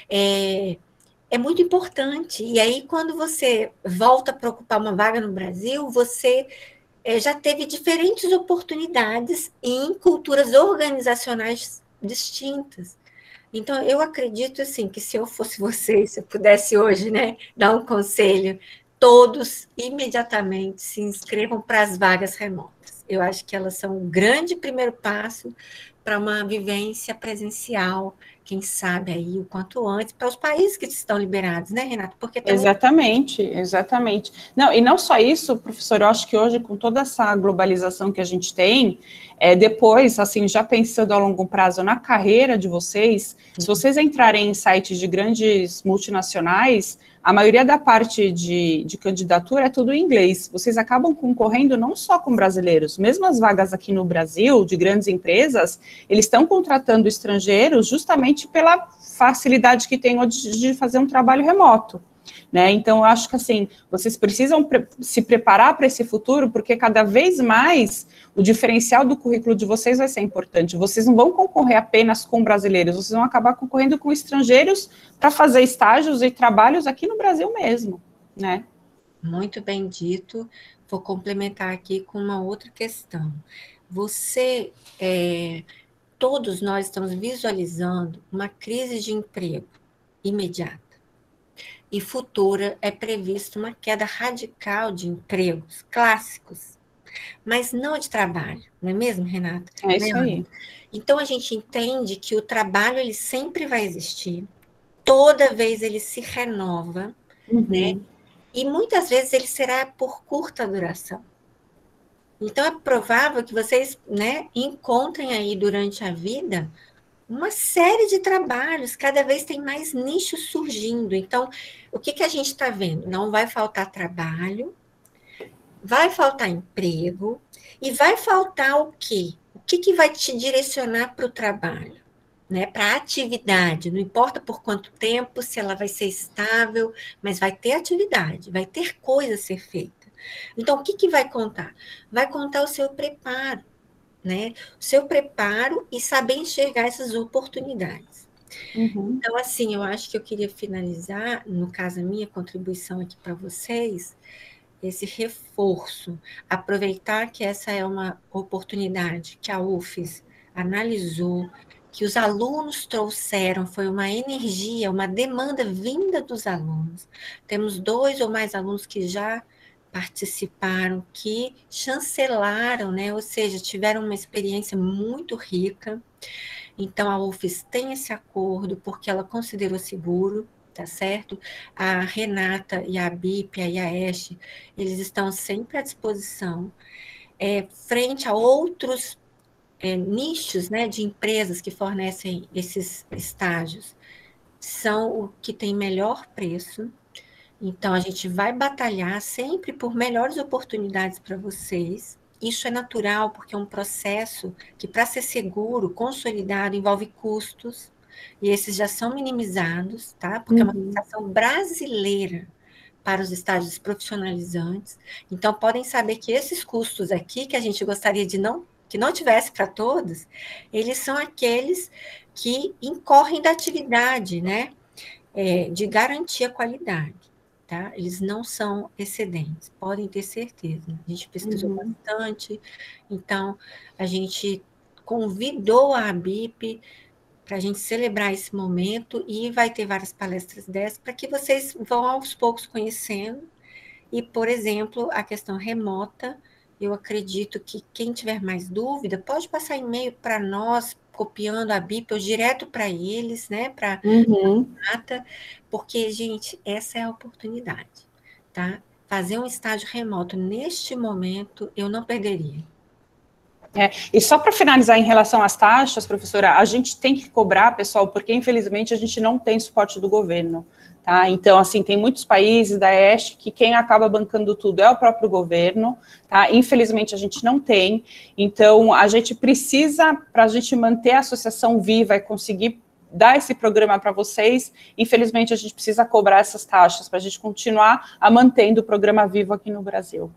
é muito importante. E aí, quando você volta para ocupar uma vaga no Brasil, você já teve diferentes oportunidades em culturas organizacionais distintas. Então, eu acredito, assim, que se eu fosse você, se eu pudesse hoje, né, dar um conselho, todos imediatamente se inscrevam para as vagas remotas. Eu acho que elas são um grande primeiro passo para uma vivência presencial, quem sabe aí o quanto antes, para os países que estão liberados, né, Renata? Porque também... Exatamente. Não, e não só isso, professor, eu acho que hoje, com toda essa globalização que a gente tem, depois, assim, já pensando a longo prazo na carreira de vocês, se vocês entrarem em sites de grandes multinacionais, a maioria da parte de candidatura é tudo em inglês. Vocês acabam concorrendo não só com brasileiros, mesmo as vagas aqui no Brasil, de grandes empresas, eles estão contratando estrangeiros justamente pela facilidade que tem de fazer um trabalho remoto. né? Então, eu acho que, assim, vocês precisam se preparar para esse futuro, porque cada vez mais o diferencial do currículo de vocês vai ser importante. Vocês não vão concorrer apenas com brasileiros, vocês vão acabar concorrendo com estrangeiros para fazer estágios e trabalhos aqui no Brasil mesmo, né? Muito bem dito. Vou complementar aqui com uma outra questão. Todos nós estamos visualizando uma crise de emprego imediata. E futura é prevista uma queda radical de empregos clássicos, mas não de trabalho, não é mesmo, Renata? É isso aí. Então, a gente entende que o trabalho ele sempre vai existir, toda vez ele se renova, né? E muitas vezes ele será por curta duração. Então, é provável que vocês, né, encontrem aí durante a vida uma série de trabalhos, cada vez tem mais nichos surgindo. Então, o que a gente está vendo? Não vai faltar trabalho, vai faltar emprego, e vai faltar o quê? O que vai te direcionar para o trabalho? Né, para a atividade, não importa por quanto tempo, se ela vai ser estável, mas vai ter atividade, vai ter coisa a ser feita. Então, o que vai contar? Vai contar o seu preparo, né? O seu preparo e saber enxergar essas oportunidades. Então, assim, eu acho que eu queria finalizar, no caso, a minha contribuição aqui para vocês, esse reforço, aproveitar que essa é uma oportunidade que a UFES analisou, que os alunos trouxeram, foi uma energia, uma demanda vinda dos alunos. Temos 2 ou mais alunos que já participaram, que chancelaram, né? Ou seja, tiveram uma experiência muito rica. Então, a UFES tem esse acordo porque ela considerou seguro, tá certo? A Renata e a Bípia e a Este, eles estão sempre à disposição, frente a outros nichos, né, de empresas que fornecem esses estágios, são o que tem melhor preço. Então, a gente vai batalhar sempre por melhores oportunidades para vocês. Isso é natural, porque é um processo que, para ser seguro, consolidado, envolve custos, e esses já são minimizados, tá? Porque é uma legislação brasileira para os estágios profissionalizantes. Então, podem saber que esses custos aqui, que a gente gostaria que não tivesse para todos, eles são aqueles que incorrem da atividade, né? De garantir a qualidade. Tá? Eles não são excedentes, podem ter certeza. A gente pesquisou bastante, então a gente convidou a ABIP para a gente celebrar esse momento e vai ter várias palestras dessas para que vocês vão aos poucos conhecendo. E, por exemplo, a questão remota, eu acredito que quem tiver mais dúvida pode passar e-mail para nós, copiando a BIP ou direto para eles, né? Para Renata, porque, gente, essa é a oportunidade, tá? Fazer um estágio remoto neste momento, eu não perderia. E só para finalizar em relação às taxas, professora, a gente tem que cobrar, pessoal, porque infelizmente a gente não tem suporte do governo, tá? Então, assim, tem muitos países da EST que quem acaba bancando tudo é o próprio governo, tá? Infelizmente a gente não tem, então a gente precisa, para a gente manter a associação viva e conseguir dar esse programa para vocês, infelizmente a gente precisa cobrar essas taxas para a gente continuar mantendo o programa vivo aqui no Brasil.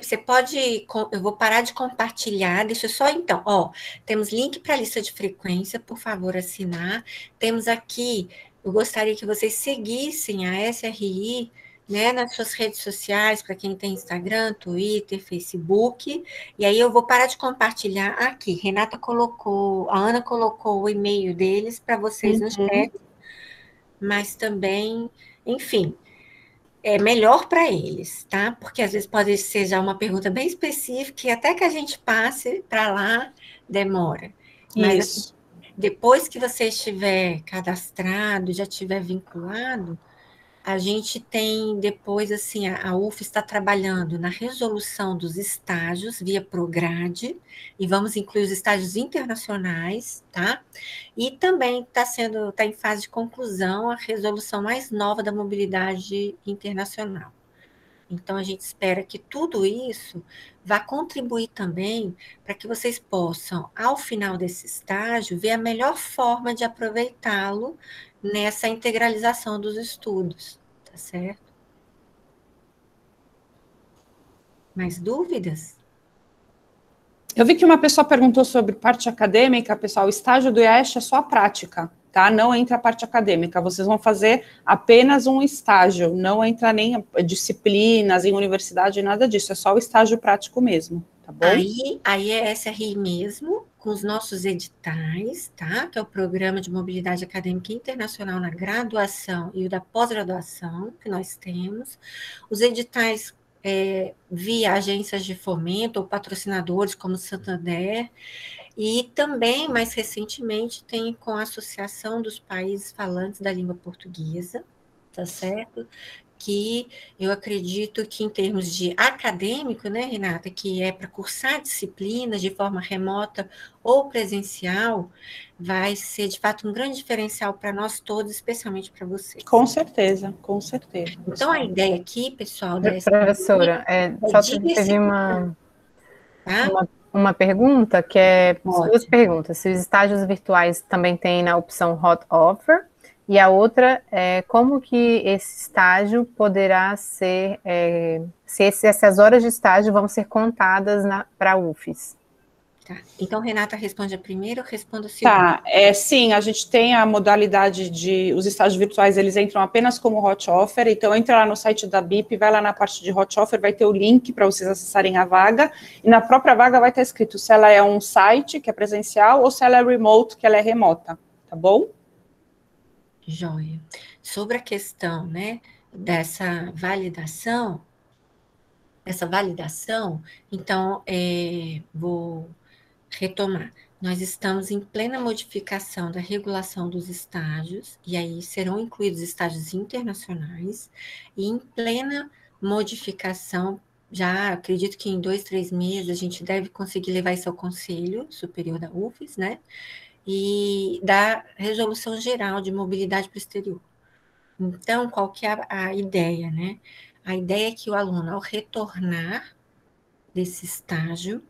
Você pode, eu vou parar de compartilhar, deixa eu só então, temos link para a lista de frequência, por favor, assinar, temos aqui, eu gostaria que vocês seguissem a SRI, né, nas suas redes sociais, para quem tem Instagram, Twitter, Facebook, e aí eu vou parar de compartilhar aqui, a Ana colocou o e-mail deles para vocês no chat, mas também, enfim, é melhor para eles, tá? Porque às vezes pode ser já uma pergunta bem específica e até que a gente passe para lá demora. Mas Isso. Depois que você estiver cadastrado, já estiver vinculado, a gente tem depois, assim, a UF está trabalhando na resolução dos estágios via Prograde, e vamos incluir os estágios internacionais, tá? E também está em fase de conclusão a resolução mais nova da mobilidade internacional. Então, a gente espera que tudo isso vá contribuir também para que vocês possam, ao final desse estágio, ver a melhor forma de aproveitá-lo nessa integralização dos estudos, tá certo? Mais dúvidas? Eu vi que uma pessoa perguntou sobre parte acadêmica, pessoal, o estágio do IAESH é só a prática, tá? Não entra a parte acadêmica, vocês vão fazer apenas um estágio, não entra nem disciplinas em universidade, nada disso, é só o estágio prático mesmo, tá bom? Aí é SRI mesmo, com os nossos editais, tá? Que é o Programa de Mobilidade Acadêmica Internacional na graduação e o da pós-graduação, que nós temos. Os editais via agências de fomento ou patrocinadores, como Santander, e também, mais recentemente, tem com a Associação dos Países Falantes da Língua Portuguesa, tá certo? Que eu acredito que, em termos de acadêmico, né, Renata, que é para cursar disciplinas de forma remota ou presencial, vai ser, de fato, um grande diferencial para nós todos, especialmente para vocês. Com certeza, com certeza. Então, a ideia aqui, pessoal... Professora, só teve uma pergunta, que é duas perguntas. Se os estágios virtuais também têm na opção Hot Offer, e a outra é como que esse estágio poderá ser, se essas horas de estágio vão ser contadas para a UFES. Tá. Então, Renata responde a primeira, eu respondo a segunda. Tá, sim, a gente tem a modalidade de, os estágios virtuais, eles entram apenas como Hot Offer, então entra lá no site da BIP, vai lá na parte de Hot Offer, vai ter o link para vocês acessarem a vaga, e na própria vaga vai estar escrito se ela é um site, que é presencial, ou se ela é remote, que ela é remota, tá bom? Joia. Sobre a questão, né, dessa validação, então, vou retomar. Nós estamos em plena modificação da regulação dos estágios, e aí serão incluídos estágios internacionais, e em plena modificação, já acredito que em 2, 3 meses a gente deve conseguir levar isso ao Conselho Superior da UFES, né? E da Resolução Geral de Mobilidade para o Exterior. Então, qual que é a ideia, né? A ideia é que o aluno, ao retornar desse estágio,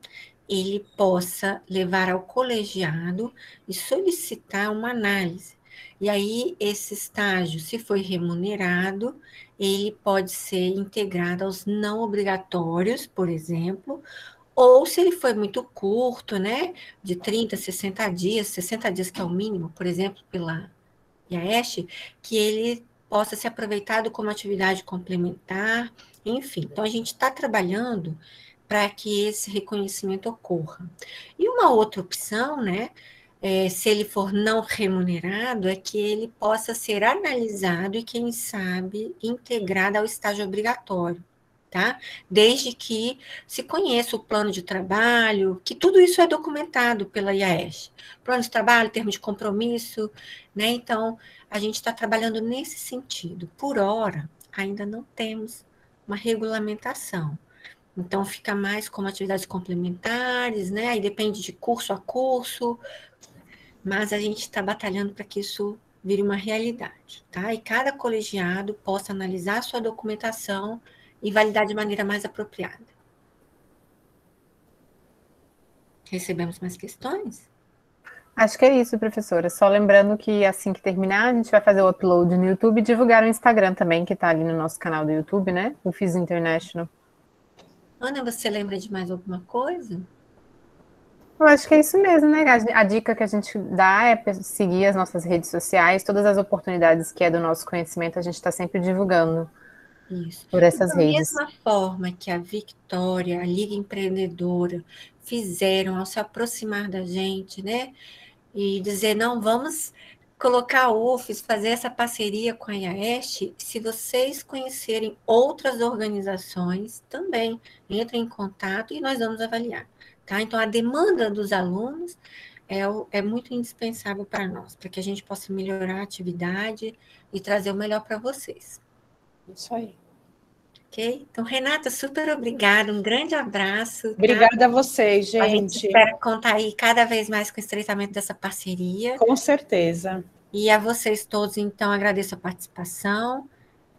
ele possa levar ao colegiado e solicitar uma análise. E aí, esse estágio, se for remunerado, ele pode ser integrado aos não obrigatórios, por exemplo, ou se ele foi muito curto, né, de 30, 60 dias, 60 dias que é o mínimo, por exemplo, pela IAESH, que ele possa ser aproveitado como atividade complementar, enfim. Então, a gente está trabalhando para que esse reconhecimento ocorra. E uma outra opção, né, se ele for não remunerado, é que ele possa ser analisado e, quem sabe, integrado ao estágio obrigatório. Tá? Desde que se conheça o plano de trabalho, que tudo isso é documentado pela IAESH. Plano de trabalho, termo de compromisso, né? Então, a gente está trabalhando nesse sentido. Por hora, ainda não temos uma regulamentação. Então, fica mais como atividades complementares, né? Aí depende de curso a curso, mas a gente está batalhando para que isso vire uma realidade, tá? E cada colegiado possa analisar a sua documentação e validar de maneira mais apropriada. Recebemos mais questões? Acho que é isso, professora. Só lembrando que assim que terminar, a gente vai fazer o upload no YouTube e divulgar no Instagram também, que está ali no nosso canal do YouTube, né? O UFES International. Ana, você lembra de mais alguma coisa? Eu acho que é isso mesmo, né? A dica que a gente dá é seguir as nossas redes sociais, todas as oportunidades que é do nosso conhecimento, a gente está sempre divulgando. Isso. Por essas redes. Da mesma forma que a Victória, a Liga Empreendedora, fizeram ao se aproximar da gente, né? E dizer, não, vamos colocar a UFES, fazer essa parceria com a IAESH. Se vocês conhecerem outras organizações, também entrem em contato e nós vamos avaliar. Tá? Então, a demanda dos alunos é muito indispensável para nós, para que a gente possa melhorar a atividade e trazer o melhor para vocês. Isso aí. Ok? Então, Renata, super obrigada, um grande abraço. Obrigada tá? a vocês, gente. A gente espera contar aí cada vez mais com o estreitamento dessa parceria. Com certeza. E a vocês todos, então, agradeço a participação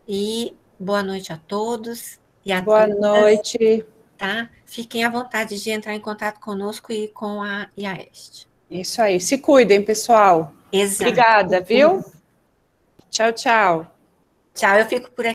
e boa noite a todos. E a boa todas, noite. Tá? Fiquem à vontade de entrar em contato conosco e com a IAESH. Isso aí. Se cuidem, pessoal. Exato. Obrigada, viu? Tchau, tchau. Tchau, eu fico por aqui.